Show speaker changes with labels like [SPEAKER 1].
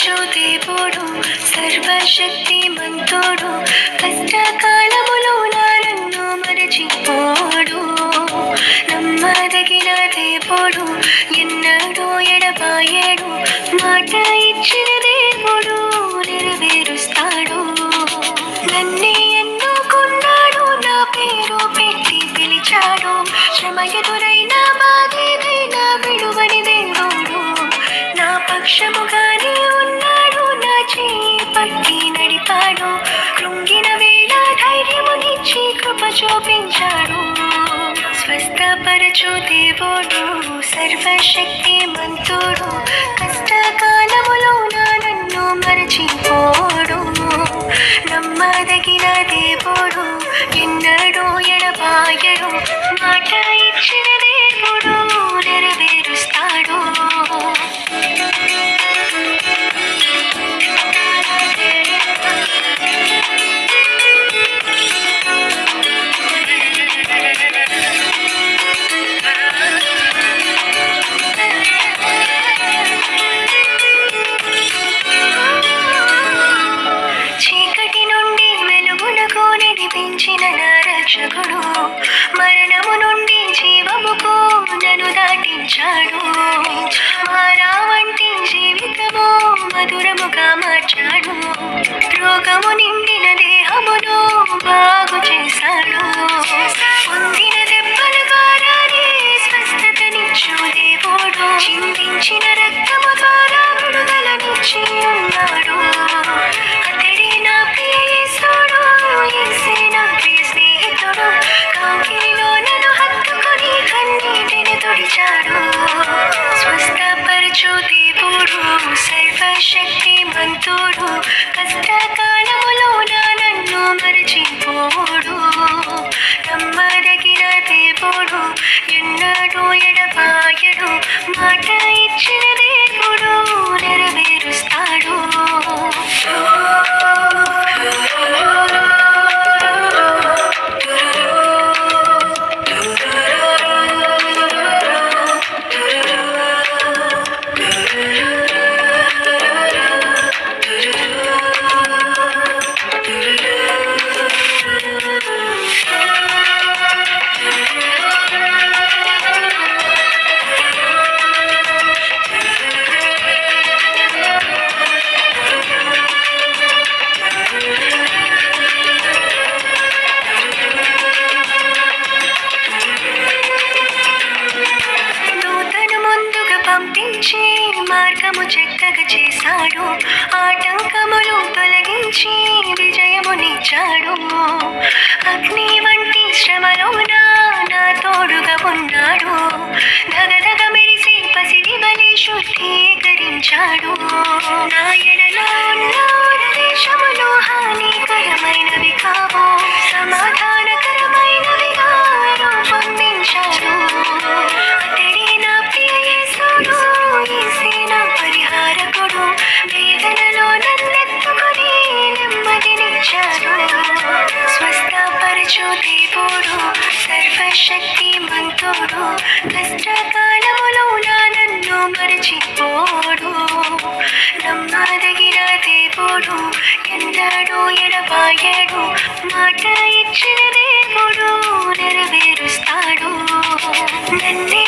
[SPEAKER 1] స్వస్థపరచు దేవుడు సర్వశక్తి మంతుడు కష్టకాలములో నన్ను మరచిపోడు నమ్మదగిన దేవుడు ఎన్నడూ ఎడబాయడు మాట ఇచ్చిన దేవుడు నెరవేరుస్తాడు నన్నే ఎన్నుకున్నాడు నా పేరు పెట్టి పిలిచాడు శ్రమ ఎదురైన బాధేదైనా విడువని దేవుడు నా పక్షముగానే ఉన్నాడు నా చేయి పట్టి నడిపాడు కృంగిన వేళ ధైర్యమునిచ్చి కృప చూపించాడు స్వస్థపరచు దేవుడు సర్వశక్తి మంతుడు కష్టకాలములో నన్ను మరచిపోడు నమ్మదగిన దేవుడు ఎన్నడూ ఎడబాయడు మాట ఇచ్చిన దేవుడు నెరవేరుస్తాడు నడిపించిన నా రక్షకుడు మరణము నుండి జీవముకు నన్ను దాటించాడు మారా వంటి జీవితము మధురముగా మార్చాడు రోగము నిండిన దేహమును బాగు చేశాడు పొందిన దెబ్బల ద్వారానే స్వస్థతనిచ్చు దేవుడు చిందించిన రక్తము ద్వారా విడుదలనిచ్చి ఉన్నాడు అతడే నా ప్రియ యేసుడు యేసే నా ప్రియ స్నేహితుడు కాకిలో నన్ను హత్తుకొని కన్నీటిని తుడిచాడు స్వస్థపరచు దేవుడు సర్వశక్తి మంతుడు కష్టకాలములో నన్ను మరచిపోడు నమ్మదగిన దేవుడు ఎన్నడూ ఎడబాయడు మాట ఇచ్చిన దేవుడు నెరవేరుస్తాడు పంపించి మార్గము చక్కగా చేశాడు ఆటంకములు తొలగించి విజయమునిచ్చాడు అగ్ని వంటి శ్రమలోన నా తోడుగా ఉన్నాడు దగదగ మెరిసి పసిడి బలి శుద్ధీకరించాడు నా ఎడలో ఉన్న దేశములు హానికరమైనవి కావు సమాధానకరమైనవిగా రూపొందించాడు అతడే నా ప్రియ యేసుడు యేసే నా పరిహారకుడు వేదనలో నన్నెత్తుకొని నెమ్మదినిచ్చాడు స్వస్థపరచు దేవుడు సర్వశక్తి మంతుడు కష్టకాలములో నన్ను మరచిపోడు నమ్మదగిన దేవుడు ఎన్నడూ ఎడబాయడు మాట ఇచ్చిన దేవుడు నెరవేరుస్తాడు నన్నే